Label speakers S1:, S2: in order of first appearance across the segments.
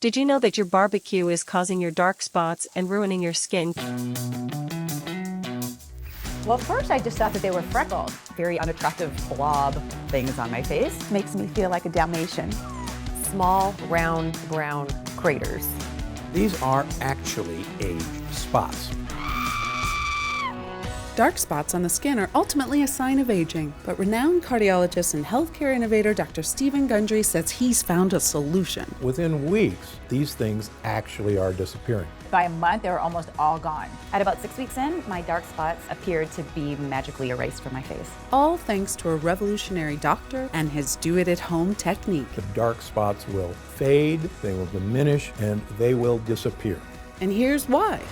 S1: Did you know that your barbecue is causing your dark spots and ruining your skin?
S2: Well, at first I just thought that they were freckles. Very unattractive blob things on my face. Makes me feel like a Dalmatian.
S3: Small, round, brown craters.
S4: These are actually age spots.
S5: Dark spots on the skin are ultimately a sign of aging, but renowned cardiologist and healthcare innovator Dr. Stephen Gundry says he's found a solution.
S4: Within weeks, these things actually are disappearing.
S2: By a month, they were almost all gone.
S6: At about 6 weeks in, my dark spots appeared to be magically erased from my face.
S5: All thanks to a revolutionary doctor and his do-it-at-home technique.
S4: The dark spots will fade, they will diminish, and they will disappear.
S5: And here's why.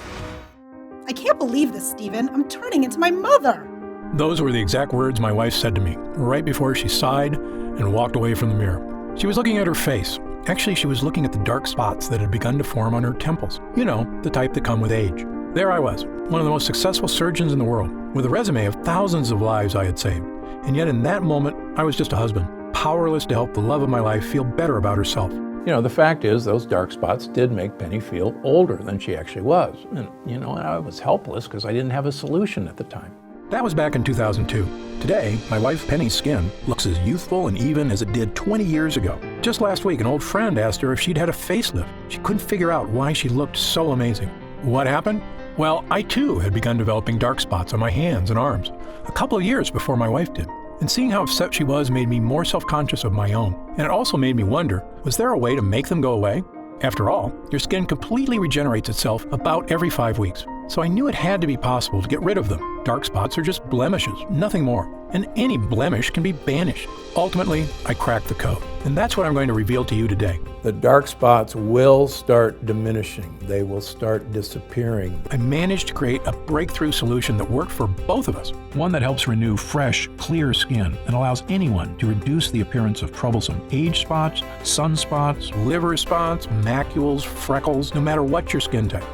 S7: I can't believe this, Stephen. I'm turning into my mother.
S8: Those were the exact words my wife said to me, right before she sighed and walked away from the mirror. She was looking at her face. Actually, she was looking at the dark spots that had begun to form on her temples. You know, the type that come with age. There I was, one of the most successful surgeons in the world, with a resume of thousands of lives I had saved. And yet in that moment, I was just a husband, powerless to help the love of my life feel better about herself.
S4: You know, the fact is those dark spots did make Penny feel older than she actually was. And, you know, I was helpless because I didn't have a solution at the time.
S8: That was back in 2002. Today, my wife Penny's skin looks as youthful and even as it did 20 years ago. Just last week, an old friend asked her if she'd had a facelift. She couldn't figure out why she looked so amazing. What happened? Well, I too had begun developing dark spots on my hands and arms, a couple of years before my wife did. And seeing how upset she was made me more self-conscious of my own. And it also made me wonder, was there a way to make them go away? After all, your skin completely regenerates itself about every 5 weeks. So I knew it had to be possible to get rid of them. Dark spots are just blemishes, nothing more. And any blemish can be banished. Ultimately, I cracked the code. And that's what I'm going to reveal to you today.
S4: The dark spots will start diminishing. They will start disappearing.
S8: I managed to create a breakthrough solution that worked for both of us. One that helps renew fresh, clear skin and allows anyone to reduce the appearance of troublesome age spots, sunspots, liver spots, macules, freckles, no matter what your skin type.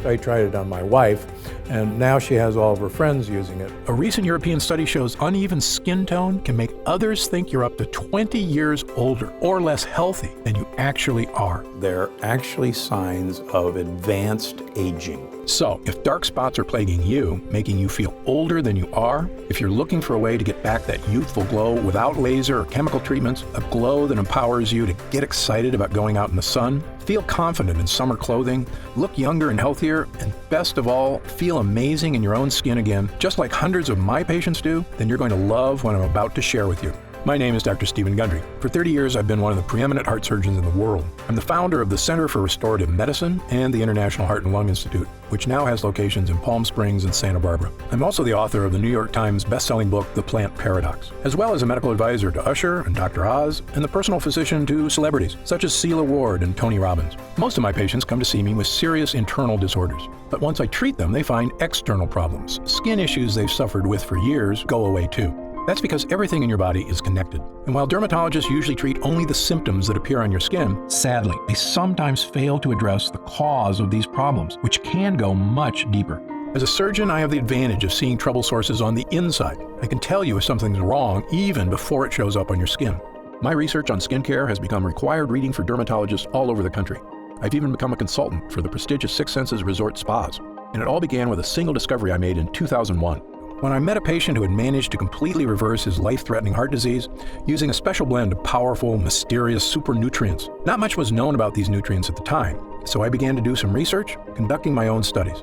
S4: I tried it on my wife, and now she has all of her friends using it.
S8: A recent European study shows uneven skin tone can make others think you're up to 20 years older or less healthy than you actually are.
S4: They're actually signs of advanced aging.
S8: So, if dark spots are plaguing you, making you feel older than you are, if you're looking for a way to get back that youthful glow without laser or chemical treatments, a glow that empowers you to get excited about going out in the sun, feel confident in summer clothing, look younger and healthier, and best of all, feel amazing in your own skin again, just like hundreds of my patients do, then you're going to love what I'm about to share with you. My name is Dr. Stephen Gundry. For 30 years, I've been one of the preeminent heart surgeons in the world. I'm the founder of the Center for Restorative Medicine and the International Heart and Lung Institute, which now has locations in Palm Springs and Santa Barbara. I'm also the author of the New York Times best-selling book, The Plant Paradox, as well as a medical advisor to Usher and Dr. Oz, and the personal physician to celebrities, such as Celia Ward and Tony Robbins. Most of my patients come to see me with serious internal disorders, but once I treat them, they find external problems. Skin issues they've suffered with for years go away too. That's because everything in your body is connected. And while dermatologists usually treat only the symptoms that appear on your skin, sadly, they sometimes fail to address the cause of these problems, which can go much deeper. As a surgeon, I have the advantage of seeing trouble sources on the inside. I can tell you if something's wrong even before it shows up on your skin. My research on skincare has become required reading for dermatologists all over the country. I've even become a consultant for the prestigious Six Senses Resort Spas. And it all began with a single discovery I made in 2001. When I met a patient who had managed to completely reverse his life-threatening heart disease using a special blend of powerful, mysterious super nutrients. Not much was known about these nutrients at the time, so I began to do some research, conducting my own studies.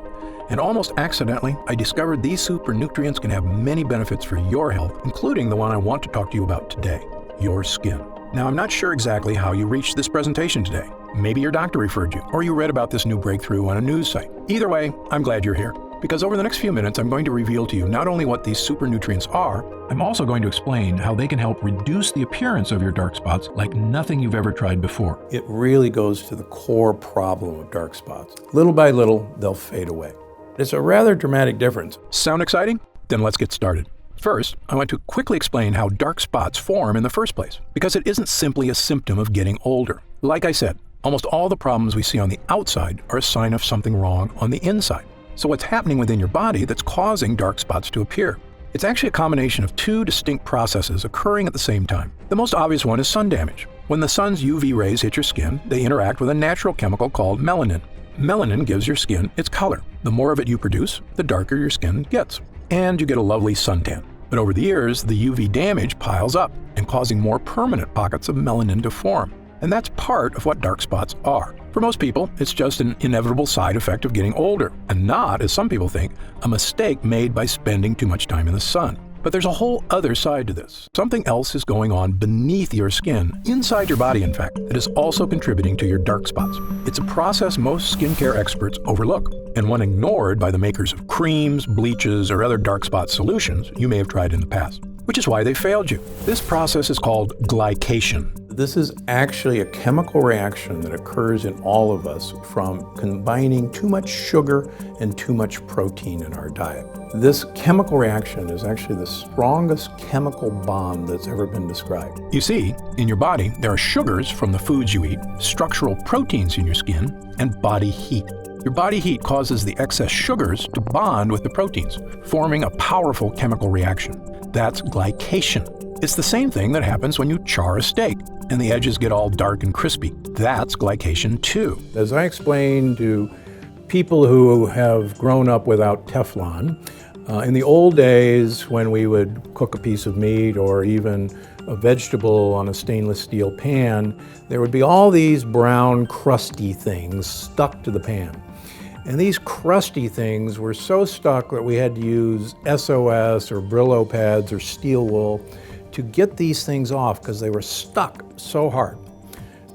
S8: And almost accidentally, I discovered these super nutrients can have many benefits for your health, including the one I want to talk to you about today, your skin. Now, I'm not sure exactly how you reached this presentation today. Maybe your doctor referred you, or you read about this new breakthrough on a news site. Either way, I'm glad you're here. Because over the next few minutes, I'm going to reveal to you not only what these super nutrients are, I'm also going to explain how they can help reduce the appearance of your dark spots like nothing you've ever tried before.
S4: It really goes to the core problem of dark spots. Little by little, they'll fade away. It's a rather dramatic difference.
S8: Sound exciting? Then let's get started. First, I want to quickly explain how dark spots form in the first place, because it isn't simply a symptom of getting older. Like I said, almost all the problems we see on the outside are a sign of something wrong on the inside. So what's happening within your body that's causing dark spots to appear? It's actually a combination of two distinct processes occurring at the same time. The most obvious one is sun damage. When the sun's UV rays hit your skin, they interact with a natural chemical called melanin. Melanin gives your skin its color. The more of it you produce, the darker your skin gets. And you get a lovely suntan. But over the years, the UV damage piles up and causing more permanent pockets of melanin to form. And that's part of what dark spots are. For most people, it's just an inevitable side effect of getting older, and not, as some people think, a mistake made by spending too much time in the sun. But there's a whole other side to this. Something else is going on beneath your skin, inside your body in fact, that is also contributing to your dark spots. It's a process most skincare experts overlook, and one ignored by the makers of creams, bleaches, or other dark spot solutions you may have tried in the past, which is why they failed you. This process is called glycation.
S4: This is actually a chemical reaction that occurs in all of us from combining too much sugar and too much protein in our diet. This chemical reaction is actually the strongest chemical bond that's ever been described.
S8: You see, in your body, there are sugars from the foods you eat, structural proteins in your skin, and body heat. Your body heat causes the excess sugars to bond with the proteins, forming a powerful chemical reaction. That's glycation. It's the same thing that happens when you char a steak and the edges get all dark and crispy. That's glycation too.
S4: As I explained to people who have grown up without Teflon, in the old days when we would cook a piece of meat or even a vegetable on a stainless steel pan, there would be all these brown crusty things stuck to the pan. And these crusty things were so stuck that we had to use SOS or Brillo pads or steel wool to get these things off because they were stuck so hard.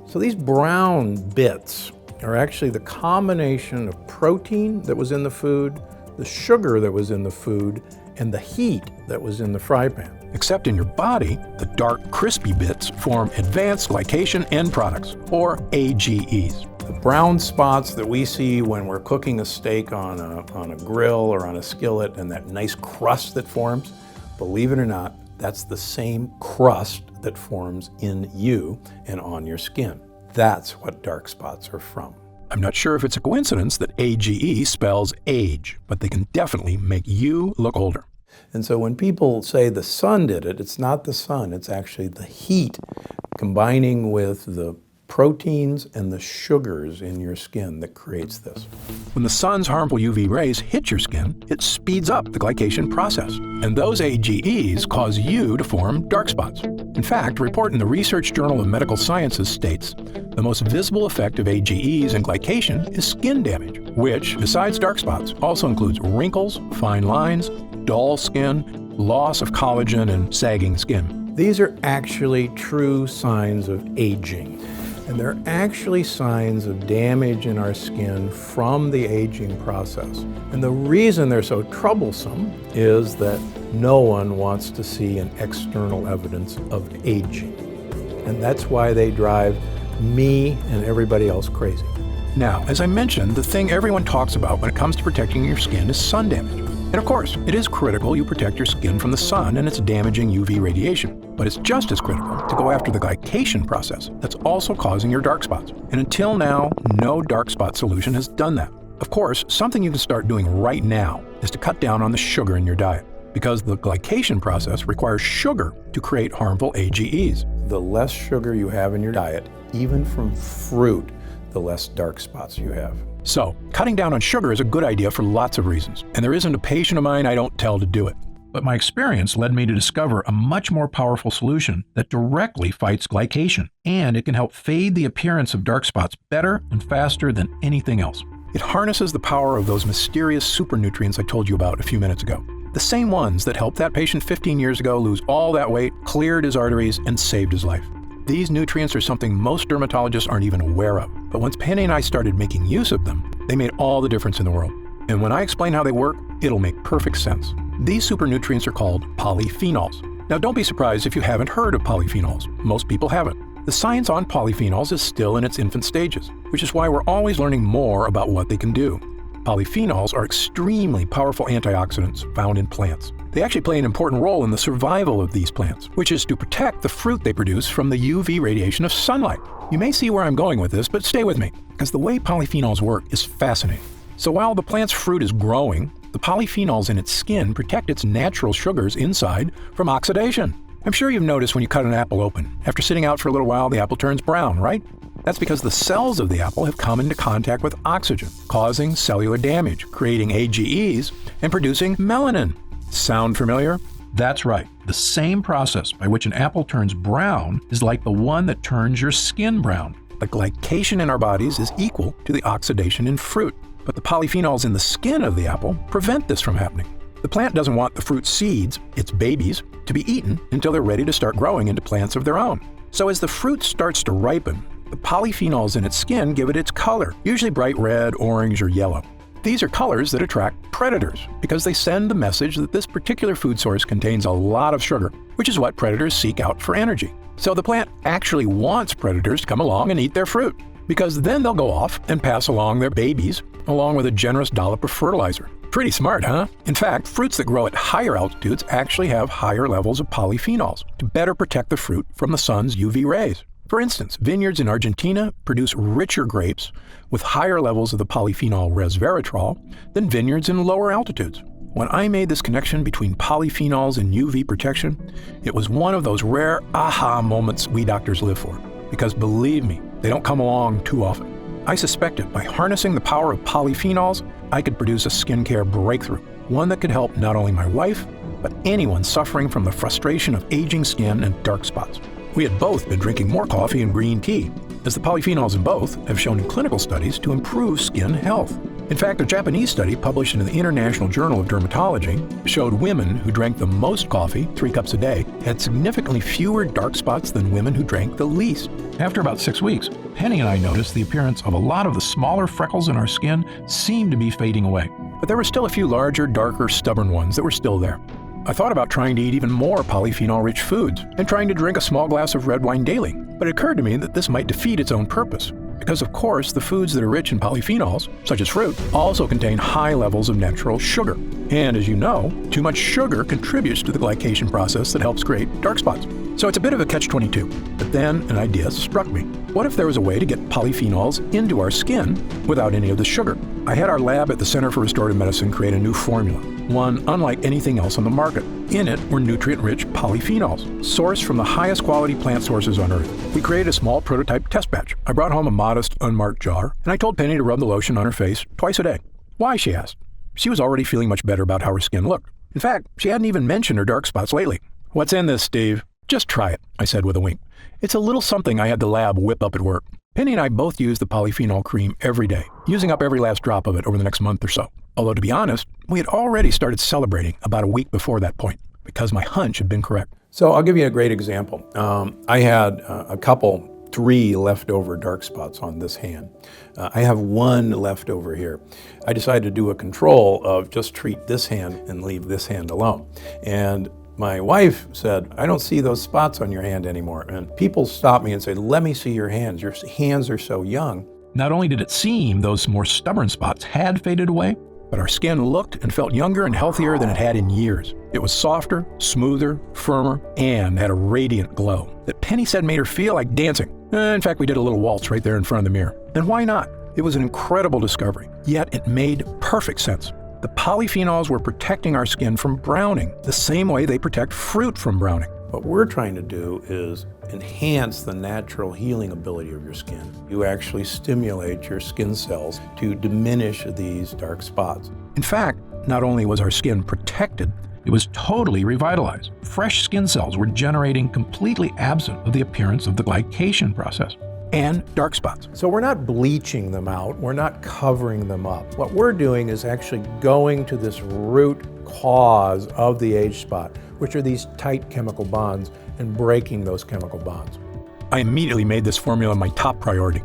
S4: So these brown bits are actually the combination of protein that was in the food, the sugar that was in the food, and the heat that was in the fry pan.
S8: Except in your body, the dark, crispy bits form advanced glycation end products, or AGEs.
S4: The brown spots that we see when we're cooking a steak on a grill or on a skillet and that nice crust that forms, believe it or not, that's the same crust that forms in you and on your skin. That's what dark spots are from.
S8: I'm not sure if it's a coincidence that AGE spells age, but they can definitely make you look older.
S4: And so when people say the sun did it, it's not the sun, it's actually the heat combining with the proteins and the sugars in your skin that creates this.
S8: When the sun's harmful UV rays hit your skin, it speeds up the glycation process, and those AGEs cause you to form dark spots. In fact, a report in the Research Journal of Medical Sciences states the most visible effect of AGEs and glycation is skin damage, which, besides dark spots, also includes wrinkles, fine lines, dull skin, loss of collagen, and sagging skin.
S4: These are actually true signs of aging. And they're actually signs of damage in our skin from the aging process. And the reason they're so troublesome is that no one wants to see an external evidence of aging. And that's why they drive me and everybody else crazy.
S8: Now, as I mentioned, the thing everyone talks about when it comes to protecting your skin is sun damage. And of course, it is critical you protect your skin from the sun and its damaging UV radiation. But it's just as critical to go after the glycation process that's also causing your dark spots. And until now, no dark spot solution has done that. Of course, something you can start doing right now is to cut down on the sugar in your diet, because the glycation process requires sugar to create harmful AGEs.
S4: The less sugar you have in your diet, even from fruit, the less dark spots you have.
S8: So, cutting down on sugar is a good idea for lots of reasons, and there isn't a patient of mine I don't tell to do it. But my experience led me to discover a much more powerful solution that directly fights glycation, and it can help fade the appearance of dark spots better and faster than anything else. It harnesses the power of those mysterious super nutrients I told you about a few minutes ago. The same ones that helped that patient 15 years ago lose all that weight, cleared his arteries, and saved his life. These nutrients are something most dermatologists aren't even aware of. But once Penny and I started making use of them, they made all the difference in the world. And when I explain how they work, it'll make perfect sense. These super nutrients are called polyphenols. Now don't be surprised if you haven't heard of polyphenols. Most people haven't. The science on polyphenols is still in its infant stages, which is why we're always learning more about what they can do. Polyphenols are extremely powerful antioxidants found in plants. They actually play an important role in the survival of these plants, which is to protect the fruit they produce from the UV radiation of sunlight. You may see where I'm going with this, but stay with me, because the way polyphenols work is fascinating. So while the plant's fruit is growing, the polyphenols in its skin protect its natural sugars inside from oxidation. I'm sure you've noticed when you cut an apple open, after sitting out for a little while, the apple turns brown, right? That's because the cells of the apple have come into contact with oxygen, causing cellular damage, creating AGEs, and producing melanin. Sound familiar? That's right. The same process by which an apple turns brown is like the one that turns your skin brown. The glycation in our bodies is equal to the oxidation in fruit, but the polyphenols in the skin of the apple prevent this from happening. The plant doesn't want the fruit seeds, its babies, to be eaten until they're ready to start growing into plants of their own. So as the fruit starts to ripen, the polyphenols in its skin give it its color, usually bright red, orange, or yellow. These are colors that attract predators because they send the message that this particular food source contains a lot of sugar, which is what predators seek out for energy. So the plant actually wants predators to come along and eat their fruit, because then they'll go off and pass along their babies along with a generous dollop of fertilizer. Pretty smart, huh? In fact, fruits that grow at higher altitudes actually have higher levels of polyphenols to better protect the fruit from the sun's UV rays. For instance, vineyards in Argentina produce richer grapes with higher levels of the polyphenol resveratrol than vineyards in lower altitudes. When I made this connection between polyphenols and UV protection, it was one of those rare aha moments we doctors live for. Because believe me, they don't come along too often. I suspected by harnessing the power of polyphenols, I could produce a skincare breakthrough, one that could help not only my wife, but anyone suffering from the frustration of aging skin and dark spots. We had both been drinking more coffee and green tea, as the polyphenols in both have shown in clinical studies to improve skin health. In fact, a Japanese study published in the International Journal of Dermatology showed women who drank the most coffee, 3 cups a day, had significantly fewer dark spots than women who drank the least. After about 6 weeks, Penny and I noticed the appearance of a lot of the smaller freckles in our skin seemed to be fading away. But there were still a few larger, darker, stubborn ones that were still there. I thought about trying to eat even more polyphenol-rich foods and trying to drink a small glass of red wine daily, but it occurred to me that this might defeat its own purpose. Because of course, the foods that are rich in polyphenols, such as fruit, also contain high levels of natural sugar. And as you know, too much sugar contributes to the glycation process that helps create dark spots. So it's a bit of a catch-22. But then an idea struck me. What if there was a way to get polyphenols into our skin without any of the sugar? I had our lab at the Center for Restorative Medicine create a new formula, one unlike anything else on the market. In it were nutrient-rich polyphenols, sourced from the highest quality plant sources on Earth. We created a small prototype test batch. I brought home a modest, unmarked jar, and I told Penny to rub the lotion on her face twice a day. Why, she asked. She was already feeling much better about how her skin looked. In fact, she hadn't even mentioned her dark spots lately. What's in this, Steve? Just try it, I said with a wink. It's a little something I had the lab whip up at work. Penny and I both use the polyphenol cream every day, using up every last drop of it over the next month or so. Although to be honest, we had already started celebrating about a week before that point, because my hunch had been correct.
S4: So I'll give you a great example. I had a couple, 3 leftover dark spots on this hand. I have 1 left over here. I decided to do a control of just treat this hand and leave this hand alone. And my wife said, I don't see those spots on your hand anymore. And people stopped me and said, let me see your hands. Your hands are so young.
S8: Not only did it seem those more stubborn spots had faded away, but our skin looked and felt younger and healthier than it had in years. It was softer, smoother, firmer, and had a radiant glow that Penny said made her feel like dancing. In fact, we did a little waltz right there in front of the mirror. And why not? It was an incredible discovery, yet it made perfect sense. The polyphenols were protecting our skin from browning, the same way they protect fruit from browning.
S4: What we're trying to do is enhance the natural healing ability of your skin. You actually stimulate your skin cells to diminish these dark spots.
S8: In fact, not only was our skin protected, it was totally revitalized. Fresh skin cells were generating completely absent of the appearance of the glycation process and dark spots.
S4: So we're not bleaching them out, we're not covering them up. What we're doing is actually going to this root cause of the age spot, which are these tight chemical bonds, and breaking those chemical bonds.
S8: I immediately made this formula my top priority.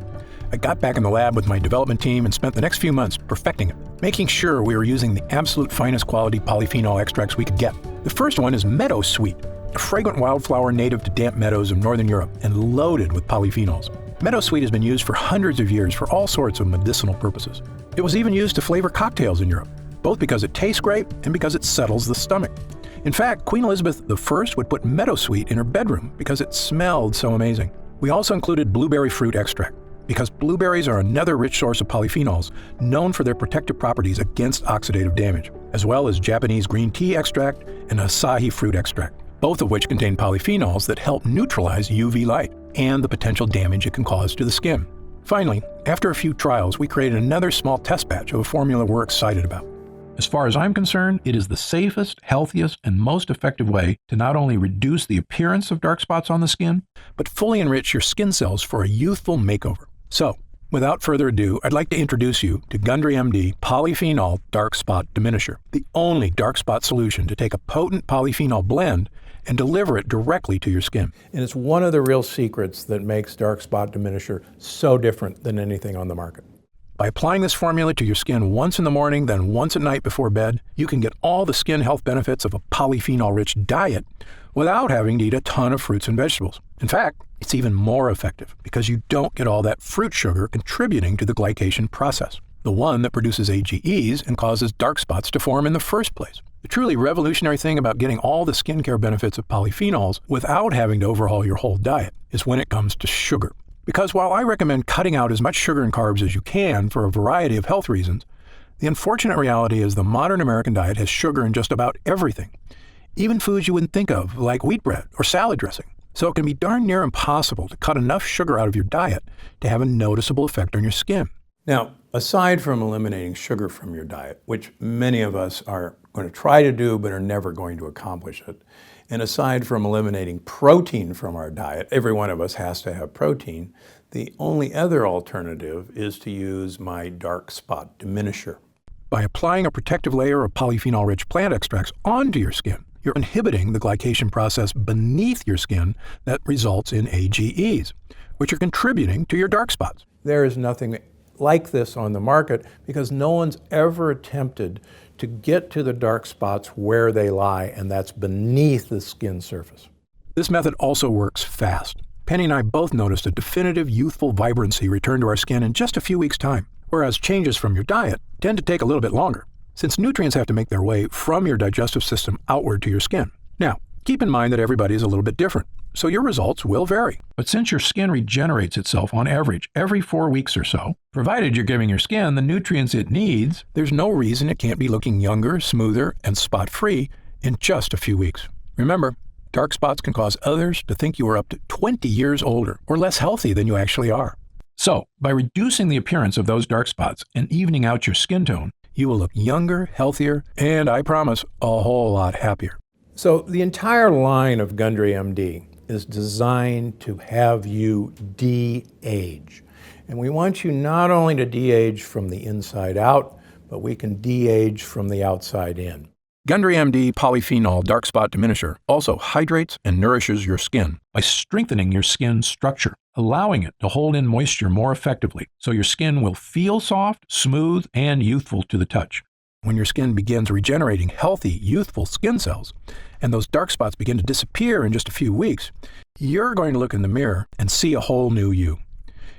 S8: I got back in the lab with my development team and spent the next few months perfecting it, making sure we were using the absolute finest quality polyphenol extracts we could get. The first one is Meadow Sweet, a fragrant wildflower native to damp meadows of northern Europe and loaded with polyphenols. Meadow Sweet has been used for hundreds of years for all sorts of medicinal purposes. It was even used to flavor cocktails in Europe, both because it tastes great and because it settles the stomach. In fact, Queen Elizabeth I would put Meadow Sweet in her bedroom because it smelled so amazing. We also included blueberry fruit extract, because blueberries are another rich source of polyphenols known for their protective properties against oxidative damage, as well as Japanese green tea extract and Asahi fruit extract. both of which contain polyphenols that help neutralize UV light and the potential damage it can cause to the skin. Finally, after a few trials, we created another small test batch of a formula we're excited about. As far as I'm concerned, it is the safest, healthiest, and most effective way to not only reduce the appearance of dark spots on the skin, but fully enrich your skin cells for a youthful makeover. So, without further ado, I'd like to introduce you to Gundry MD Polyphenol Dark Spot Diminisher, the only dark spot solution to take a potent polyphenol blend and deliver it directly to your skin.
S4: And it's one of the real secrets that makes dark spot diminisher so different than anything on the market.
S8: By applying this formula to your skin once in the morning, then once at night before bed, you can get all the skin health benefits of a polyphenol-rich diet without having to eat a ton of fruits and vegetables. In fact, it's even more effective because you don't get all that fruit sugar contributing to the glycation process, the one that produces AGEs and causes dark spots to form in the first place. The truly revolutionary thing about getting all the skincare benefits of polyphenols without having to overhaul your whole diet is when it comes to sugar. Because while I recommend cutting out as much sugar and carbs as you can for a variety of health reasons, the unfortunate reality is the modern American diet has sugar in just about everything, even foods you wouldn't think of, like wheat bread or salad dressing. So it can be darn near impossible to cut enough sugar out of your diet to have a noticeable effect on your skin.
S4: Now, aside from eliminating sugar from your diet, which many of us are going to try to do but are never going to accomplish it, and aside from eliminating protein from our diet, every one of us has to have protein, the only other alternative is to use my dark spot diminisher.
S8: By applying a protective layer of polyphenol-rich plant extracts onto your skin, you're inhibiting the glycation process beneath your skin that results in AGEs, which are contributing to your dark spots.
S4: There is nothing like this on the market because no one's ever attempted to get to the dark spots where they lie, and that's beneath the skin surface.
S8: This method also works fast. Penny and I both noticed a definitive youthful vibrancy return to our skin in just a few weeks' time, whereas changes from your diet tend to take a little bit longer, since nutrients have to make their way from your digestive system outward to your skin. Now, keep in mind that everybody is a little bit different, so your results will vary. But since your skin regenerates itself on average every 4 weeks or so, provided you're giving your skin the nutrients it needs, there's no reason it can't be looking younger, smoother, and spot-free in just a few weeks. Remember, dark spots can cause others to think you are up to 20 years older or less healthy than you actually are. So, by reducing the appearance of those dark spots and evening out your skin tone, you will look younger, healthier, and I promise, a whole lot happier.
S4: So the entire line of Gundry MD is designed to have you de-age. And we want you not only to de-age from the inside out, but we can de-age from the outside in.
S8: Gundry MD Polyphenol Dark Spot Diminisher also hydrates and nourishes your skin by strengthening your skin structure, allowing it to hold in moisture more effectively so your skin will feel soft, smooth, and youthful to the touch. When your skin begins regenerating healthy, youthful skin cells, and those dark spots begin to disappear in just a few weeks, you're going to look in the mirror and see a whole new you.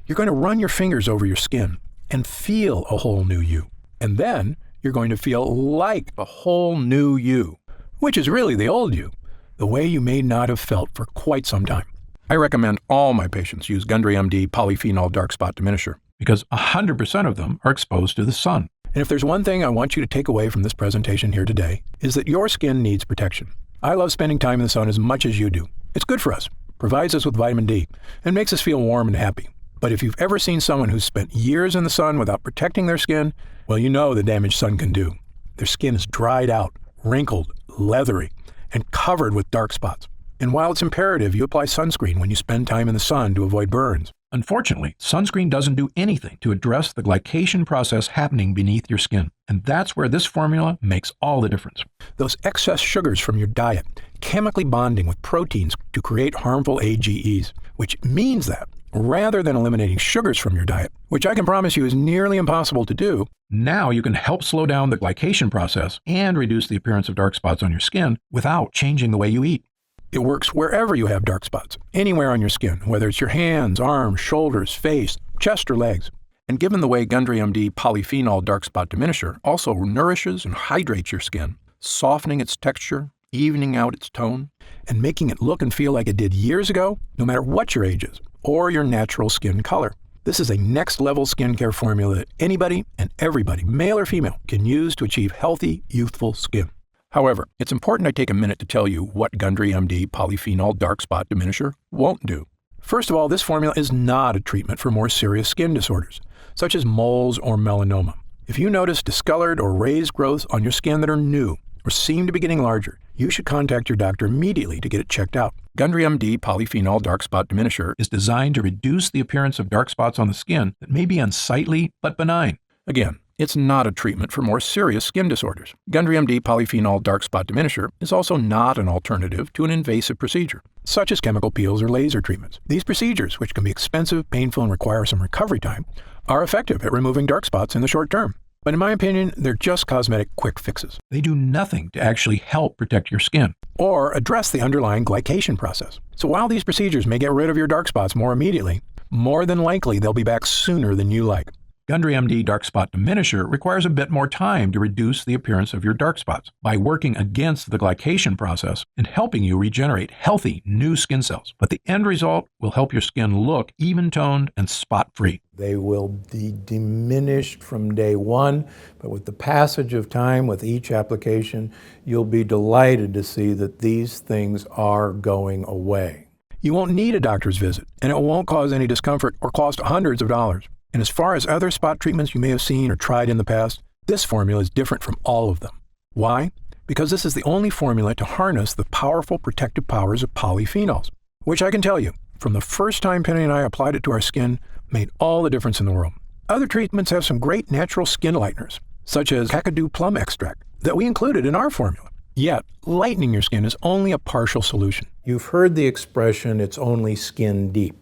S8: You're going to run your fingers over your skin and feel a whole new you. And then you're going to feel like a whole new you, which is really the old you, the way you may not have felt for quite some time. I recommend all my patients use Gundry MD Polyphenol Dark Spot Diminisher because 100% of them are exposed to the sun. And if there's one thing I want you to take away from this presentation here today, is that your skin needs protection. I love spending time in the sun as much as you do. It's good for us, provides us with vitamin D, and makes us feel warm and happy. But if you've ever seen someone who's spent years in the sun without protecting their skin, well, you know the damage sun can do. Their skin is dried out, wrinkled, leathery, and covered with dark spots. And while it's imperative you apply sunscreen when you spend time in the sun to avoid burns, unfortunately, sunscreen doesn't do anything to address the glycation process happening beneath your skin. And that's where this formula makes all the difference. Those excess sugars from your diet chemically bonding with proteins to create harmful AGEs, which means that rather than eliminating sugars from your diet, which I can promise you is nearly impossible to do, now you can help slow down the glycation process and reduce the appearance of dark spots on your skin without changing the way you eat. It works wherever you have dark spots, anywhere on your skin, whether it's your hands, arms, shoulders, face, chest, or legs. And given the way Gundry MD Polyphenol Dark Spot Diminisher also nourishes and hydrates your skin, softening its texture, evening out its tone, and making it look and feel like it did years ago, no matter what your age is, or your natural skin color. This is a next-level skincare formula that anybody and everybody, male or female, can use to achieve healthy, youthful skin. However, it's important I take a minute to tell you what Gundry MD Polyphenol Dark Spot Diminisher won't do. First of all, this formula is not a treatment for more serious skin disorders, such as moles or melanoma. If you notice discolored or raised growths on your skin that are new or seem to be getting larger, you should contact your doctor immediately to get it checked out. Gundry MD Polyphenol Dark Spot Diminisher is designed to reduce the appearance of dark spots on the skin that may be unsightly but benign. Again, it's not a treatment for more serious skin disorders. Gundry MD Polyphenol Dark Spot Diminisher is also not an alternative to an invasive procedure, such as chemical peels or laser treatments. These procedures, which can be expensive, painful, and require some recovery time, are effective at removing dark spots in the short term. But in my opinion, they're just cosmetic quick fixes. They do nothing to actually help protect your skin or address the underlying glycation process. So while these procedures may get rid of your dark spots more immediately, more than likely they'll be back sooner than you like. Gundry MD Dark Spot Diminisher requires a bit more time to reduce the appearance of your dark spots by working against the glycation process and helping you regenerate healthy new skin cells. But the end result will help your skin look even-toned and spot-free.
S4: They will be diminished from day one, but with the passage of time, with each application, you'll be delighted to see that these things are going away.
S8: You won't need a doctor's visit, and it won't cause any discomfort or cost hundreds of dollars. And as far as other spot treatments you may have seen or tried in the past, this formula is different from all of them. Why? Because this is the only formula to harness the powerful protective powers of polyphenols, which I can tell you, from the first time Penny and I applied it to our skin, made all the difference in the world. Other treatments have some great natural skin lighteners, such as kakadu plum extract, that we included in our formula. Yet, lightening your skin is only a partial solution.
S4: You've heard the expression, it's only skin deep.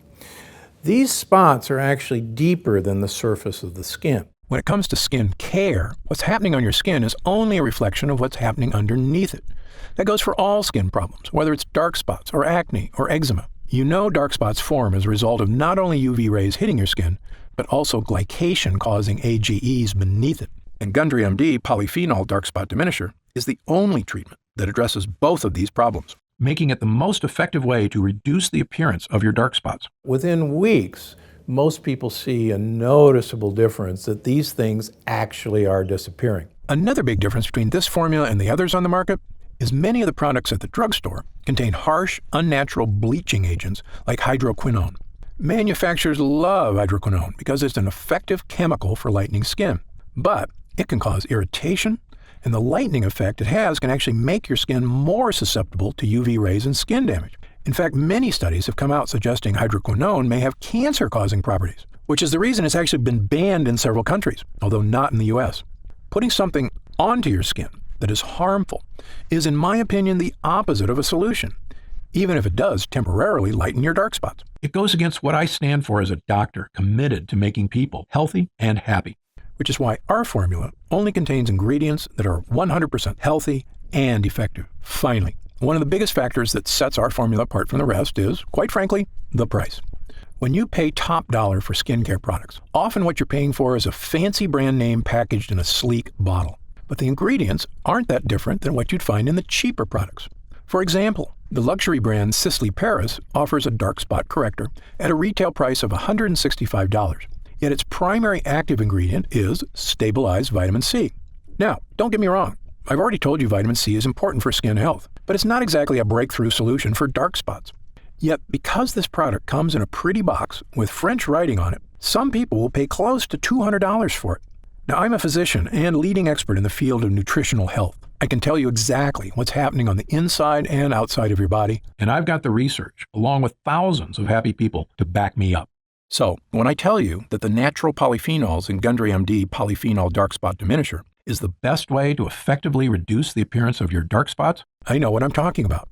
S4: These spots are actually deeper than the surface of the skin.
S8: When it comes to skin care, what's happening on your skin is only a reflection of what's happening underneath it. That goes for all skin problems, whether it's dark spots or acne or eczema. You know dark spots form as a result of not only UV rays hitting your skin, but also glycation causing AGEs beneath it. And Gundry MD Polyphenol Dark Spot Diminisher is the only treatment that addresses both of these problems, making it the most effective way to reduce the appearance of your dark spots.
S4: Within weeks, most people see a noticeable difference that these things actually are disappearing.
S8: Another big difference between this formula and the others on the market is many of the products at the drugstore contain harsh, unnatural bleaching agents like hydroquinone. Manufacturers love hydroquinone because it's an effective chemical for lightening skin, but it can cause irritation, and the lightening effect it has can actually make your skin more susceptible to UV rays and skin damage. In fact, many studies have come out suggesting hydroquinone may have cancer-causing properties, which is the reason it's actually been banned in several countries, although not in the US. Putting something onto your skin that is harmful is, in my opinion, the opposite of a solution, even if it does temporarily lighten your dark spots. It goes against what I stand for as a doctor committed to making people healthy and happy, which is why our formula only contains ingredients that are 100% healthy and effective. Finally, one of the biggest factors that sets our formula apart from the rest is, quite frankly, the price. When you pay top dollar for skincare products, often what you're paying for is a fancy brand name packaged in a sleek bottle. But the ingredients aren't that different than what you'd find in the cheaper products. For example, the luxury brand Sisley Paris offers a dark spot corrector at a retail price of $165. Yet its primary active ingredient is stabilized vitamin C. Now, don't get me wrong. I've already told you vitamin C is important for skin health, but it's not exactly a breakthrough solution for dark spots. Yet, because this product comes in a pretty box with French writing on it, some people will pay close to $200 for it. Now, I'm a physician and leading expert in the field of nutritional health. I can tell you exactly what's happening on the inside and outside of your body, and I've got the research, along with thousands of happy people, to back me up. So, when I tell you that the natural polyphenols in Gundry MD Polyphenol Dark Spot Diminisher is the best way to effectively reduce the appearance of your dark spots, I know what I'm talking about.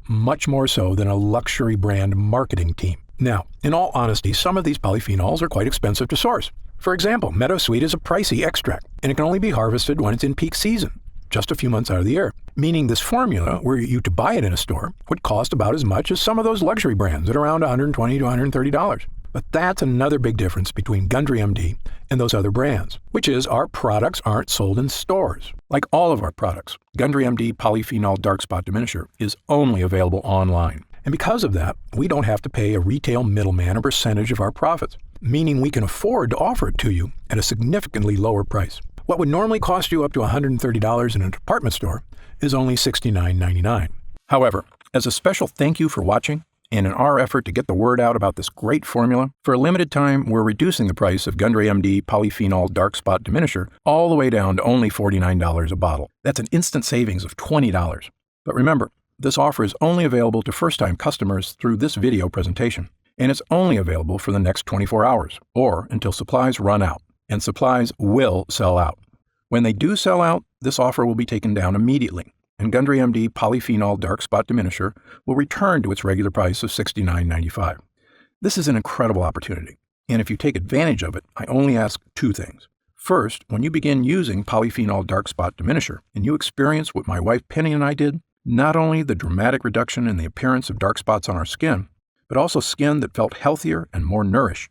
S8: Much more so than a luxury brand marketing team. Now, in all honesty, some of these polyphenols are quite expensive to source. For example, meadowsweet is a pricey extract, and it can only be harvested when it's in peak season, just a few months out of the year. Meaning this formula, were you to buy it in a store, would cost about as much as some of those luxury brands at around $120 to $130. But that's another big difference between Gundry MD and those other brands, which is our products aren't sold in stores. Like all of our products, Gundry MD Polyphenol Dark Spot Diminisher is only available online. And because of that, we don't have to pay a retail middleman a percentage of our profits, meaning we can afford to offer it to you at a significantly lower price. What would normally cost you up to $130 in a department store is only $69.99. However, as a special thank you for watching, and in our effort to get the word out about this great formula, for a limited time, we're reducing the price of Gundry MD Polyphenol Dark Spot Diminisher all the way down to only $49 a bottle. That's an instant savings of $20. But remember, this offer is only available to first-time customers through this video presentation, and it's only available for the next 24 hours, or until supplies run out, and supplies will sell out. When they do sell out, this offer will be taken down immediately, and Gundry MD Polyphenol Dark Spot Diminisher will return to its regular price of $69.95. This is an incredible opportunity, and if you take advantage of it, I only ask two things. First, when you begin using Polyphenol Dark Spot Diminisher, and you experience what my wife Penny and I did, not only the dramatic reduction in the appearance of dark spots on our skin, but also skin that felt healthier and more nourished,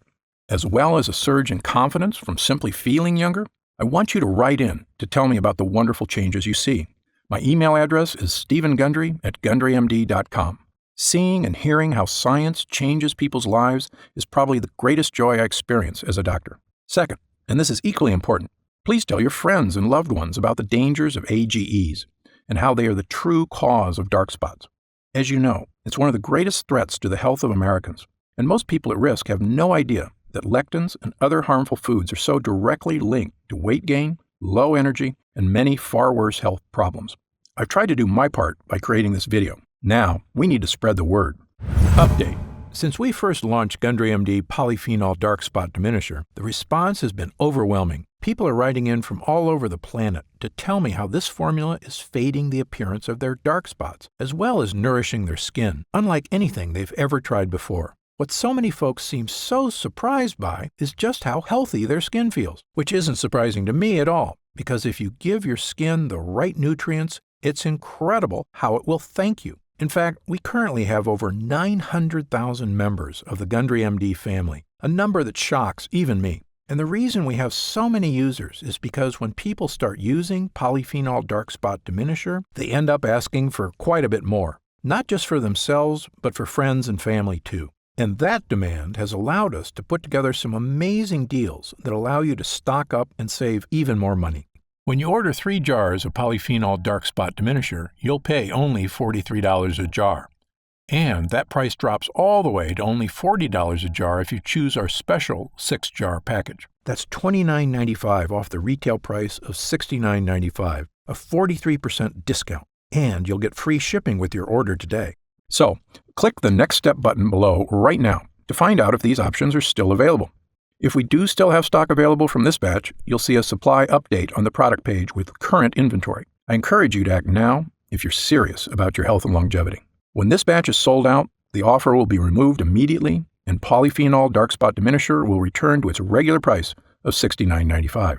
S8: as well as a surge in confidence from simply feeling younger, I want you to write in to tell me about the wonderful changes you see. My email address is stevengundry@gundrymd.com. Seeing and hearing how science changes people's lives is probably the greatest joy I experience as a doctor. Second, and this is equally important, please tell your friends and loved ones about the dangers of AGEs and how they are the true cause of dark spots. As you know, it's one of the greatest threats to the health of Americans, and most people at risk have no idea that lectins and other harmful foods are so directly linked to weight gain, low energy, and many far worse health problems. I've tried to do my part by creating this video. Now, we need to spread the word. Update. Since we first launched Gundry MD Polyphenol Dark Spot Diminisher, the response has been overwhelming. People are writing in from all over the planet to tell me how this formula is fading the appearance of their dark spots, as well as nourishing their skin, unlike anything they've ever tried before. What so many folks seem so surprised by is just how healthy their skin feels, which isn't surprising to me at all, because if you give your skin the right nutrients, it's incredible how it will thank you. In fact, we currently have over 900,000 members of the Gundry MD family, a number that shocks even me. And the reason we have so many users is because when people start using Polyphenol Dark Spot Diminisher, they end up asking for quite a bit more, not just for themselves, but for friends and family too. And that demand has allowed us to put together some amazing deals that allow you to stock up and save even more money. When you order 3 jars of Polyphenol Dark Spot Diminisher, you'll pay only $43 a jar. And that price drops all the way to only $40 a jar if you choose our special 6-jar package. That's $29.95 off the retail price of $69.95, a 43% discount. And you'll get free shipping with your order today. So, click the Next Step button below right now to find out if these options are still available. If we do still have stock available from this batch, you'll see a supply update on the product page with current inventory. I encourage you to act now if you're serious about your health and longevity. When this batch is sold out, the offer will be removed immediately, and Polyphenol Dark Spot Diminisher will return to its regular price of $69.95.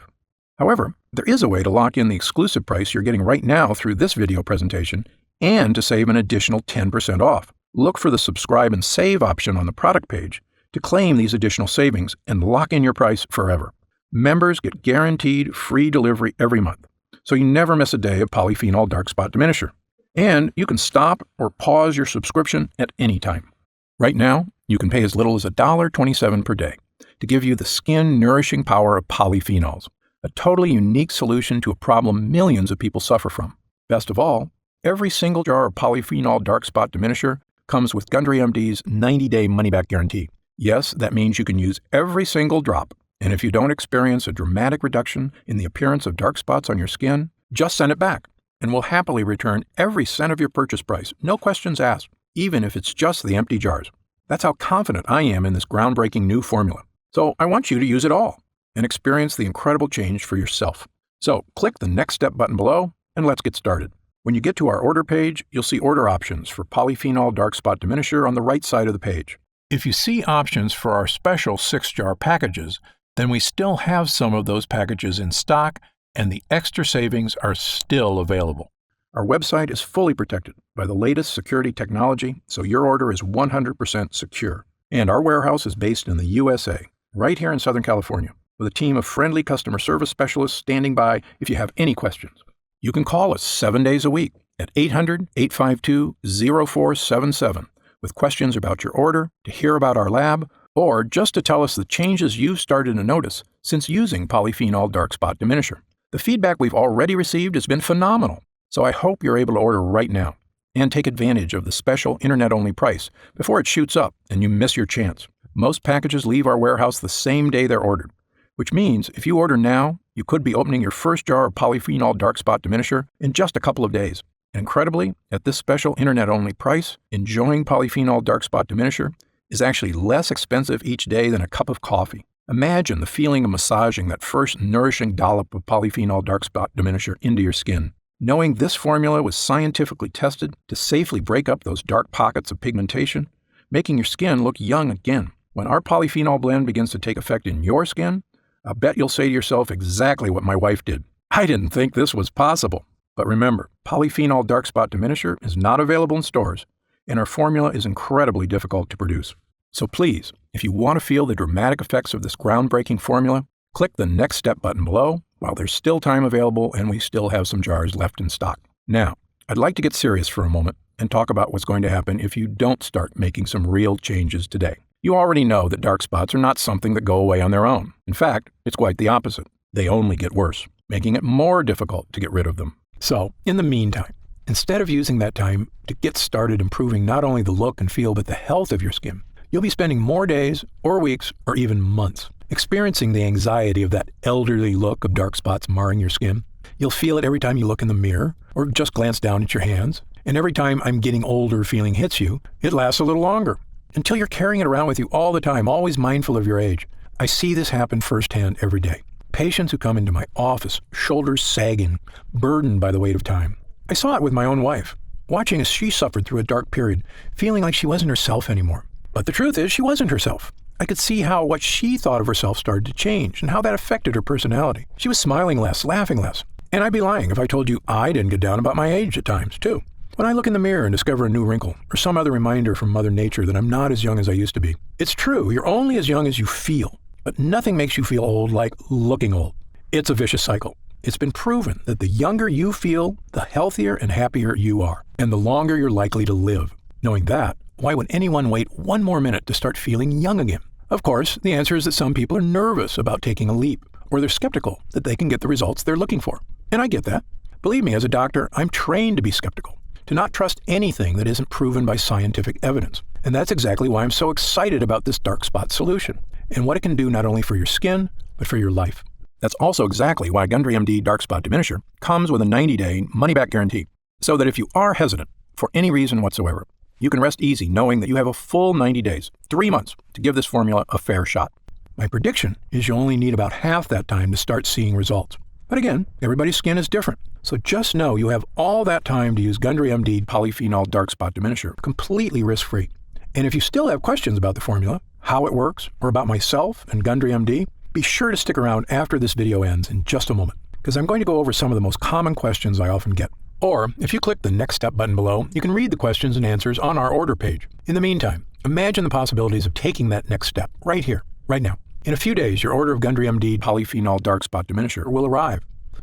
S8: However, there is a way to lock in the exclusive price you're getting right now through this video presentation and to save an additional 10% off. Look for the subscribe and save option on the product page to claim these additional savings and lock in your price forever. Members get guaranteed free delivery every month, so you never miss a day of Polyphenol Dark Spot Diminisher. And you can stop or pause your subscription at any time. Right now, you can pay as little as $1.27 per day to give you the skin-nourishing power of polyphenols, a totally unique solution to a problem millions of people suffer from. Best of all, every single jar of Polyphenol Dark Spot Diminisher comes with Gundry MD's 90-day money-back guarantee. Yes, that means you can use every single drop, and if you don't experience a dramatic reduction in the appearance of dark spots on your skin, just send it back, and we'll happily return every cent of your purchase price, no questions asked, even if it's just the empty jars. That's how confident I am in this groundbreaking new formula. So I want you to use it all and experience the incredible change for yourself. So click the Next Step button below, and let's get started. When you get to our order page, you'll see order options for Polyphenol Dark Spot Diminisher on the right side of the page. If you see options for our special 6-jar packages, then we still have some of those packages in stock, and the extra savings are still available. Our website is fully protected by the latest security technology, so your order is 100% secure. And our warehouse is based in the USA, right here in Southern California, with a team of friendly customer service specialists standing by if you have any questions. You can call us 7 days a week at 800-852-0477 with questions about your order, to hear about our lab, or just to tell us the changes you've started to notice since using Polyphenol Dark Spot Diminisher. The feedback we've already received has been phenomenal, so I hope you're able to order right now and take advantage of the special internet-only price before it shoots up and you miss your chance. Most packages leave our warehouse the same day they're ordered, which means if you order now, you could be opening your first jar of Polyphenol Dark Spot Diminisher in just a couple of days. Incredibly, at this special internet-only price, enjoying Polyphenol Dark Spot Diminisher is actually less expensive each day than a cup of coffee. Imagine the feeling of massaging that first nourishing dollop of Polyphenol Dark Spot Diminisher into your skin. Knowing this formula was scientifically tested to safely break up those dark pockets of pigmentation, making your skin look young again. When our polyphenol blend begins to take effect in your skin, I'll bet you'll say to yourself exactly what my wife did. I didn't think this was possible. But remember, Polyphenol Dark Spot Diminisher is not available in stores, and our formula is incredibly difficult to produce. So please, if you want to feel the dramatic effects of this groundbreaking formula, click the Next Step button below while there's still time available and we still have some jars left in stock. Now, I'd like to get serious for a moment and talk about what's going to happen if you don't start making some real changes today. You already know that dark spots are not something that go away on their own. In fact, it's quite the opposite. They only get worse, making it more difficult to get rid of them. So, in the meantime, instead of using that time to get started improving not only the look and feel but the health of your skin, you'll be spending more days or weeks or even months experiencing the anxiety of that elderly look of dark spots marring your skin. You'll feel it every time you look in the mirror or just glance down at your hands. And every time I'm getting older feeling hits you, it lasts a little longer until you're carrying it around with you all the time, always mindful of your age. I see this happen firsthand every day. Patients who come into my office, shoulders sagging, burdened by the weight of time. I saw it with my own wife, watching as she suffered through a dark period, feeling like she wasn't herself anymore. But the truth is, she wasn't herself. I could see how what she thought of herself started to change and how that affected her personality. She was smiling less, laughing less. And I'd be lying if I told you I didn't get down about my age at times, too. When I look in the mirror and discover a new wrinkle or some other reminder from Mother Nature that I'm not as young as I used to be. It's true, you're only as young as you feel, but nothing makes you feel old like looking old. It's a vicious cycle. It's been proven that the younger you feel, the healthier and happier you are, and the longer you're likely to live. Knowing that, why would anyone wait one more minute to start feeling young again? Of course, the answer is that some people are nervous about taking a leap, or they're skeptical that they can get the results they're looking for. And I get that. Believe me, as a doctor, I'm trained to be skeptical, to not trust anything that isn't proven by scientific evidence. And that's exactly why I'm so excited about this dark spot solution, and what it can do not only for your skin, but for your life. That's also exactly why Gundry MD Dark Spot Diminisher comes with a 90-day money-back guarantee, so that if you are hesitant for any reason whatsoever, you can rest easy knowing that you have a full 90 days, 3 months, to give this formula a fair shot. My prediction is you only need about half that time to start seeing results. But again, everybody's skin is different, so just know you have all that time to use Gundry MD Polyphenol Dark Spot Diminisher completely risk-free. And if you still have questions about the formula, how it works, or about myself and Gundry MD, be sure to stick around after this video ends in just a moment, because I'm going to go over some of the most common questions I often get. Or, if you click the Next Step button below, you can read the questions and answers on our order page. In the meantime, imagine the possibilities of taking that next step right here, right now. In a few days, your order of Gundry MD Polyphenol Dark Spot Diminisher will arrive.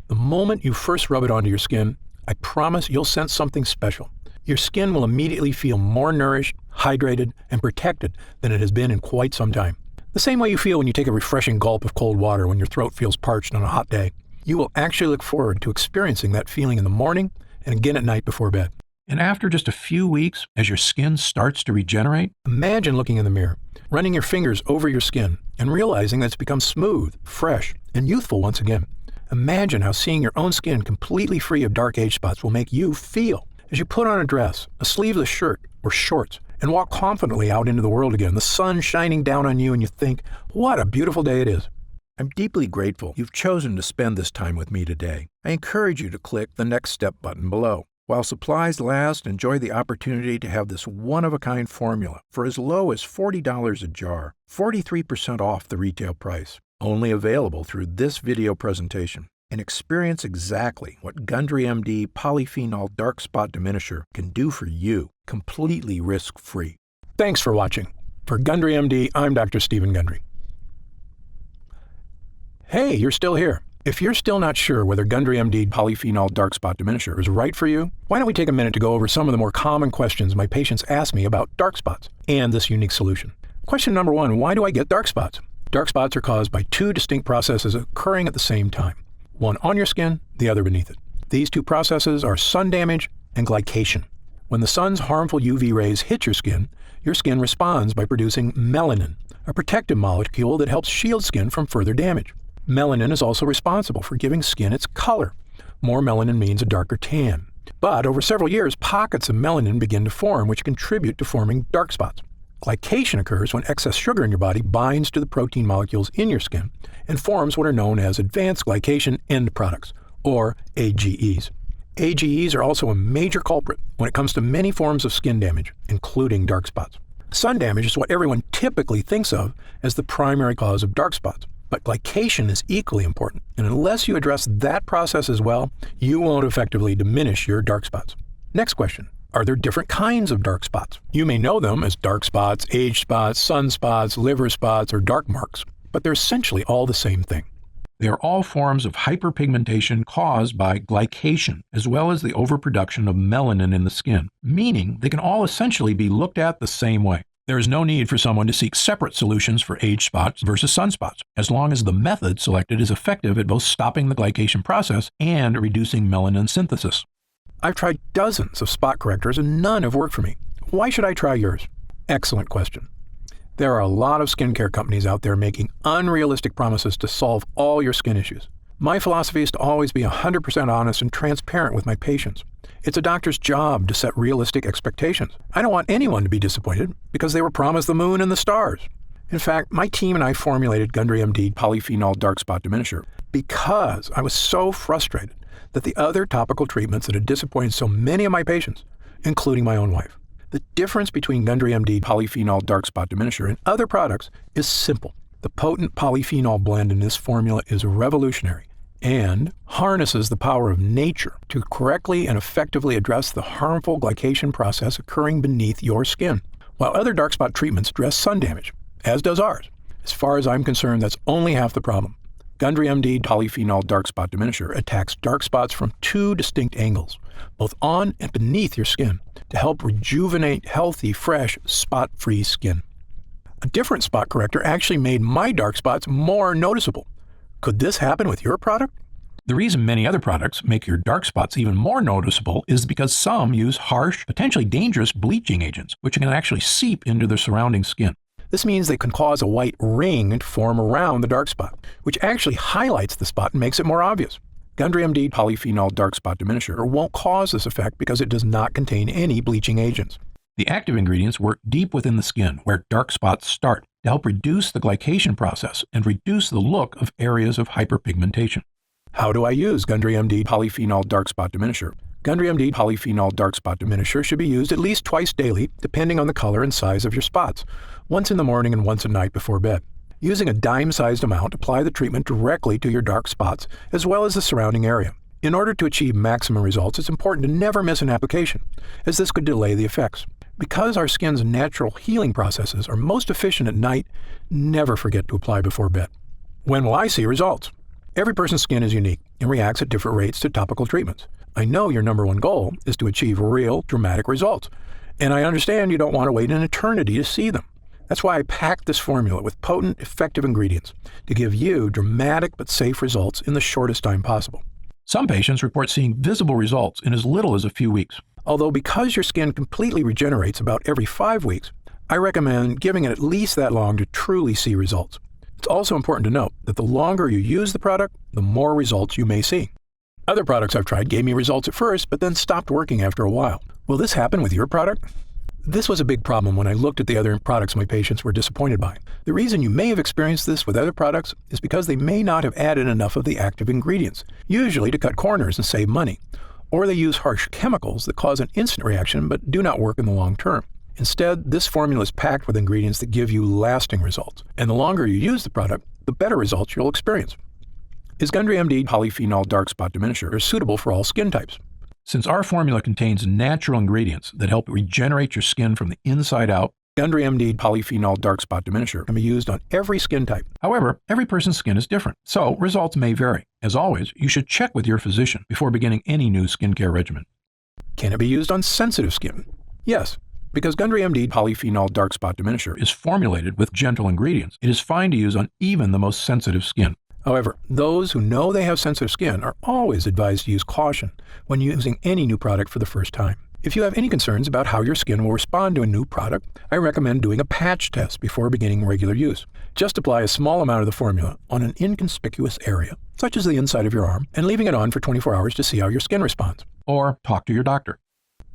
S8: The moment you first rub it onto your skin, I promise you'll sense something special. Your skin will immediately feel more nourished, hydrated, and protected than it has been in quite some time. The same way you feel when you take a refreshing gulp of cold water when your throat feels parched on a hot day. You will actually look forward to experiencing that feeling in the morning and again at night before bed. And after just a few weeks, as your skin starts to regenerate, imagine looking in the mirror, running your fingers over your skin, and realizing that it's become smooth, fresh, and youthful once again. Imagine how seeing your own skin completely free of dark age spots will make you feel as you put on a dress, a sleeveless shirt, or shorts, and walk confidently out into the world again, the sun shining down on you, and you think, what a beautiful day it is. I'm deeply grateful you've chosen to spend this time with me today. I encourage you to click the Next Step button below. While supplies last, enjoy the opportunity to have this one-of-a-kind formula for as low as $40 a jar, 43% off the retail price. Only available through this video presentation. And experience exactly what Gundry MD Polyphenol Dark Spot Diminisher can do for you, completely risk-free. Thanks for watching. For Gundry MD, I'm Dr. Stephen Gundry. Hey, you're still here. If you're still not sure whether Gundry MD Polyphenol Dark Spot Diminisher is right for you, why don't we take a minute to go over some of the more common questions my patients ask me about dark spots and this unique solution. Question number 1, why do I get dark spots? Dark spots are caused by 2 distinct processes occurring at the same time. one on your skin, the other beneath it. These two processes are sun damage and glycation. When the sun's harmful UV rays hit your skin responds by producing melanin, a protective molecule that helps shield skin from further damage. Melanin is also responsible for giving skin its color. More melanin means a darker tan. But over several years, pockets of melanin begin to form, which contribute to forming dark spots. Glycation occurs when excess sugar in your body binds to the protein molecules in your skin and forms what are known as advanced glycation end products, or AGEs. AGEs are also a major culprit when it comes to many forms of skin damage, including dark spots. Sun damage is what everyone typically thinks of as the primary cause of dark spots, but glycation is equally important, and unless you address that process as well, you won't effectively diminish your dark spots. Next question. Are there different kinds of dark spots? You may know them as dark spots, age spots, sunspots, liver spots, or dark marks, but they're essentially all the same thing. They are all forms of hyperpigmentation caused by glycation, as well as the overproduction of melanin in the skin, meaning they can all essentially be looked at the same way. There is no need for someone to seek separate solutions for age spots versus sunspots, as long as the method selected is effective at both stopping the glycation process and reducing melanin synthesis. I've tried dozens of spot correctors and none have worked for me. Why should I try yours? Excellent question. There are a lot of skincare companies out there making unrealistic promises to solve all your skin issues. My philosophy is to always be 100% honest and transparent with my patients. It's a doctor's job to set realistic expectations. I don't want anyone to be disappointed because they were promised the moon and the stars. In fact, my team and I formulated Gundry MD Polyphenol Dark Spot Diminisher because I was so frustrated that the other topical treatments that had disappointed so many of my patients, including my own wife. The difference between Gundry MD Polyphenol Dark Spot Diminisher and other products is simple. The potent polyphenol blend in this formula is revolutionary and harnesses the power of nature to correctly and effectively address the harmful glycation process occurring beneath your skin. While other dark spot treatments address sun damage, as does ours, as far as I'm concerned, that's only half the problem. Gundry MD Polyphenol Dark Spot Diminisher attacks dark spots from two distinct angles, both on and beneath your skin, to help rejuvenate healthy, fresh, spot-free skin. A different spot corrector actually made my dark spots more noticeable. Could this happen with your product? The reason many other products make your dark spots even more noticeable is because some use harsh, potentially dangerous bleaching agents, which can actually seep into the surrounding skin. This means they can cause a white ring to form around the dark spot, which actually highlights the spot and makes it more obvious. Gundry MD Polyphenol Dark Spot Diminisher won't cause this effect because it does not contain any bleaching agents. The active ingredients work deep within the skin, where dark spots start, to help reduce the glycation process and reduce the look of areas of hyperpigmentation. How do I use Gundry MD Polyphenol Dark Spot Diminisher? Gundry MD Polyphenol Dark Spot Diminisher should be used at least twice daily, depending on the color and size of your spots, once in the morning and once at night before bed. Using a dime-sized amount, apply the treatment directly to your dark spots, as well as the surrounding area. In order to achieve maximum results, it's important to never miss an application, as this could delay the effects. Because our skin's natural healing processes are most efficient at night, never forget to apply before bed. When will I see results? Every person's skin is unique and reacts at different rates to topical treatments. I know your number one goal is to achieve real, dramatic results, and I understand you don't want to wait an eternity to see them. That's why I packed this formula with potent, effective ingredients to give you dramatic but safe results in the shortest time possible. Some patients report seeing visible results in as little as a few weeks. Although because your skin completely regenerates about every 5 weeks, I recommend giving it at least that long to truly see results. It's also important to note that the longer you use the product, the more results you may see. Other products I've tried gave me results at first, but then stopped working after a while. Will this happen with your product? This was a big problem when I looked at the other products my patients were disappointed by. The reason you may have experienced this with other products is because they may not have added enough of the active ingredients, usually to cut corners and save money. Or they use harsh chemicals that cause an instant reaction but do not work in the long term. Instead, this formula is packed with ingredients that give you lasting results. And the longer you use the product, the better results you'll experience. Is Gundry MD Polyphenol Dark Spot Diminisher suitable for all skin types? Since our formula contains natural ingredients that help regenerate your skin from the inside out, Gundry MD Polyphenol Dark Spot Diminisher can be used on every skin type. However, every person's skin is different, so results may vary. As always, you should check with your physician before beginning any new skincare regimen. Can it be used on sensitive skin? Yes. Because Gundry MD Polyphenol Dark Spot Diminisher is formulated with gentle ingredients, it is fine to use on even the most sensitive skin. However, those who know they have sensitive skin are always advised to use caution when using any new product for the first time. If you have any concerns about how your skin will respond to a new product, I recommend doing a patch test before beginning regular use. Just apply a small amount of the formula on an inconspicuous area, such as the inside of your arm, and leaving it on for 24 hours to see how your skin responds. Or talk to your doctor.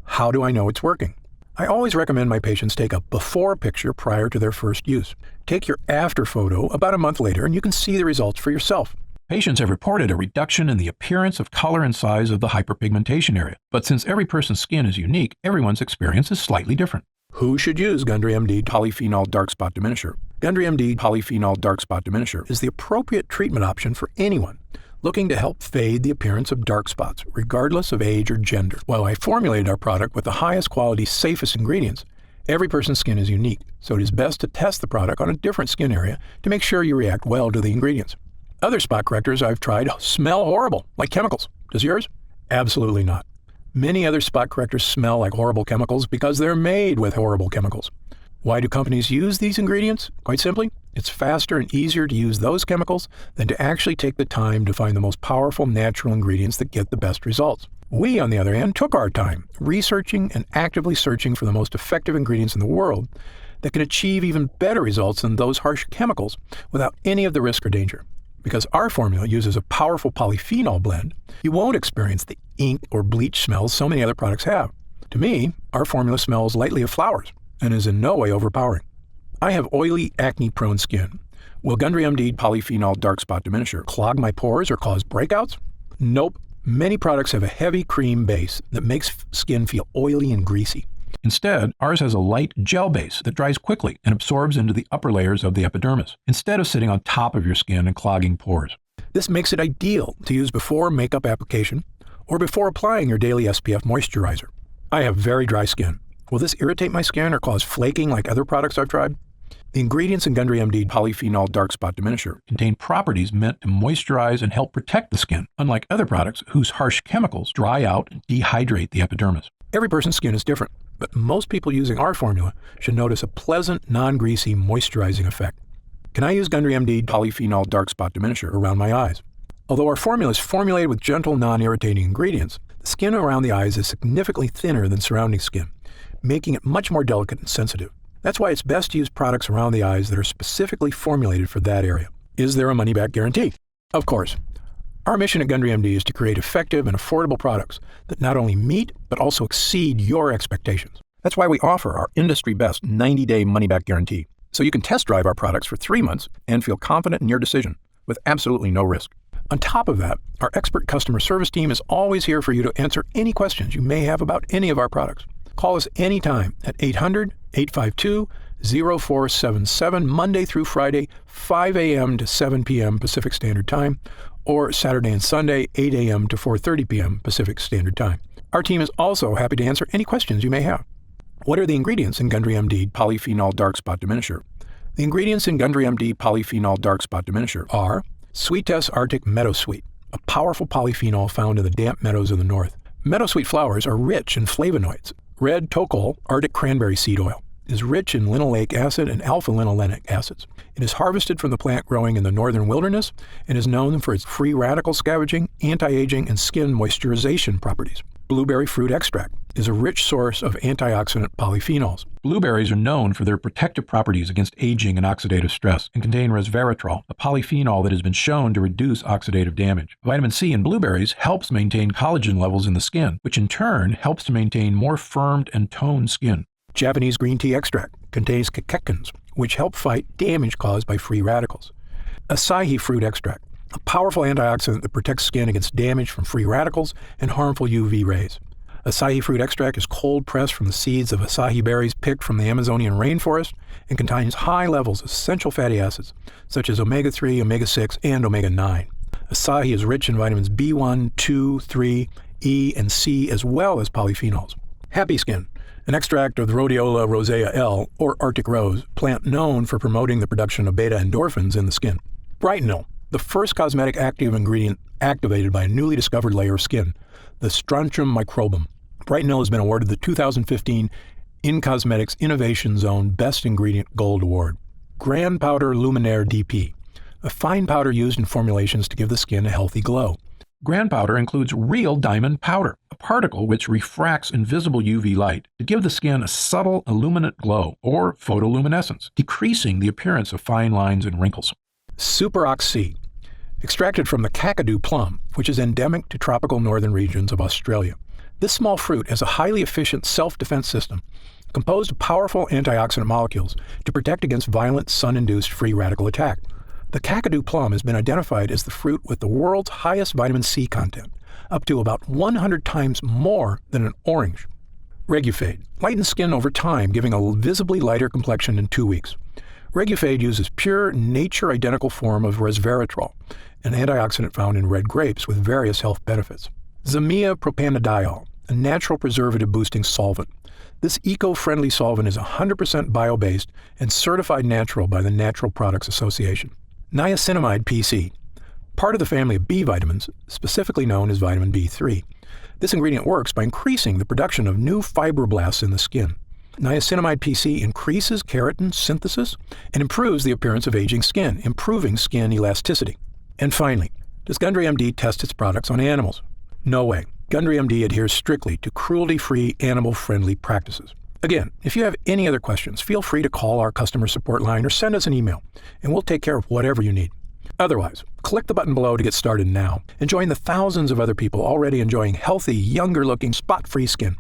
S8: How do I know it's working? I always recommend my patients take a before picture prior to their first use. Take your after photo about a month later and you can see the results for yourself. Patients have reported a reduction in the appearance of color and size of the hyperpigmentation area. But since every person's skin is unique, everyone's experience is slightly different. Who should use Gundry MD Polyphenol Dark Spot Diminisher? Gundry MD Polyphenol Dark Spot Diminisher is the appropriate treatment option for anyone looking to help fade the appearance of dark spots, regardless of age or gender. While I formulated our product with the highest quality, safest ingredients, every person's skin is unique, so it is best to test the product on a different skin area to make sure you react well to the ingredients. Other spot correctors I've tried smell horrible, like chemicals. Does yours? Absolutely not. Many other spot correctors smell like horrible chemicals because they're made with horrible chemicals. Why do companies use these ingredients? Quite simply, it's faster and easier to use those chemicals than to actually take the time to find the most powerful natural ingredients that get the best results. We, on the other hand, took our time researching and actively searching for the most effective ingredients in the world that can achieve even better results than those harsh chemicals without any of the risk or danger. Because our formula uses a powerful polyphenol blend, you won't experience the ink or bleach smells so many other products have. To me, our formula smells lightly of flowers and is in no way overpowering. I have oily, acne-prone skin. Will Gundry MD Polyphenol Dark Spot Diminisher clog my pores or cause breakouts? Nope. Many products have a heavy cream base that makes skin feel oily and greasy. Instead, ours has a light gel base that dries quickly and absorbs into the upper layers of the epidermis, instead of sitting on top of your skin and clogging pores. This makes it ideal to use before makeup application or before applying your daily SPF moisturizer. I have very dry skin. Will this irritate my skin or cause flaking like other products I've tried? The ingredients in Gundry MD Polyphenol Dark Spot Diminisher contain properties meant to moisturize and help protect the skin, unlike other products whose harsh chemicals dry out and dehydrate the epidermis. Every person's skin is different, but most people using our formula should notice a pleasant, non-greasy, moisturizing effect. Can I use Gundry MD Polyphenol Dark Spot Diminisher around my eyes? Although our formula is formulated with gentle, non-irritating ingredients, the skin around the eyes is significantly thinner than surrounding skin, making it much more delicate and sensitive. That's why it's best to use products around the eyes that are specifically formulated for that area. Is there a money-back guarantee? Of course. Our mission at Gundry MD is to create effective and affordable products that not only meet, but also exceed your expectations. That's why we offer our industry-best 90-day money-back guarantee, so you can test drive our products for 3 months and feel confident in your decision with absolutely no risk. On top of that, our expert customer service team is always here for you to answer any questions you may have about any of our products. Call us anytime at 800-852-0477, Monday through Friday, 5 a.m. to 7 p.m. Pacific Standard Time, or Saturday and Sunday, 8 a.m. to 4:30 p.m. Pacific Standard Time. Our team is also happy to answer any questions you may have. What are the ingredients in Gundry MD Polyphenol Dark Spot Diminisher? The ingredients in Gundry MD Polyphenol Dark Spot Diminisher are Sweetess Arctic Meadowsweet, a powerful polyphenol found in the damp meadows of the north. Meadowsweet flowers are rich in flavonoids. Red Tocol Arctic Cranberry Seed Oil is rich in linoleic acid and alpha-linolenic acids. It is harvested from the plant growing in the northern wilderness and is known for its free radical scavenging, anti-aging, and skin moisturization properties. Blueberry fruit extract is a rich source of antioxidant polyphenols. Blueberries are known for their protective properties against aging and oxidative stress and contain resveratrol, a polyphenol that has been shown to reduce oxidative damage. Vitamin C in blueberries helps maintain collagen levels in the skin, which in turn helps to maintain more firmed and toned skin. Japanese green tea extract contains catechins, which help fight damage caused by free radicals. Acai fruit extract, a powerful antioxidant that protects skin against damage from free radicals and harmful UV rays. Acai fruit extract is cold pressed from the seeds of acai berries picked from the Amazonian rainforest and contains high levels of essential fatty acids such as omega-3, omega-6, and omega-9. Acai is rich in vitamins B1, 2, 3, E, and C, as well as polyphenols. Happy Skin, an extract of the Rhodiola rosea L, or Arctic rose, plant known for promoting the production of beta endorphins in the skin. Brightenol, the first cosmetic active ingredient activated by a newly discovered layer of skin, the Strontium microbum. Brightenol has been awarded the 2015 In Cosmetics Innovation Zone Best Ingredient Gold Award. Grand Powder Luminaire DP, a fine powder used in formulations to give the skin a healthy glow. Grand powder includes real diamond powder, a particle which refracts invisible UV light to give the skin a subtle illuminant glow or photoluminescence, decreasing the appearance of fine lines and wrinkles. Super Oxy, extracted from the Kakadu plum, which is endemic to tropical northern regions of Australia. This small fruit has a highly efficient self-defense system composed of powerful antioxidant molecules to protect against violent sun-induced free radical attack. The Kakadu plum has been identified as the fruit with the world's highest vitamin C content, up to about 100 times more than an orange. Regufade lightens skin over time, giving a visibly lighter complexion in 2 weeks. Regufade uses pure, nature-identical form of resveratrol, an antioxidant found in red grapes with various health benefits. Zamia propanediol, a natural preservative-boosting solvent. This eco-friendly solvent is 100% bio-based and certified natural by the Natural Products Association. Niacinamide PC, part of the family of B vitamins, specifically known as vitamin B3. This ingredient works by increasing the production of new fibroblasts in the skin. Niacinamide PC increases keratin synthesis and improves the appearance of aging skin, improving skin elasticity. And finally, does Gundry MD test its products on animals? No way. Gundry MD adheres strictly to cruelty-free, animal-friendly practices. Again, if you have any other questions, feel free to call our customer support line or send us an email, and we'll take care of whatever you need. Otherwise, click the button below to get started now and join the thousands of other people already enjoying healthy, younger-looking, spot-free skin.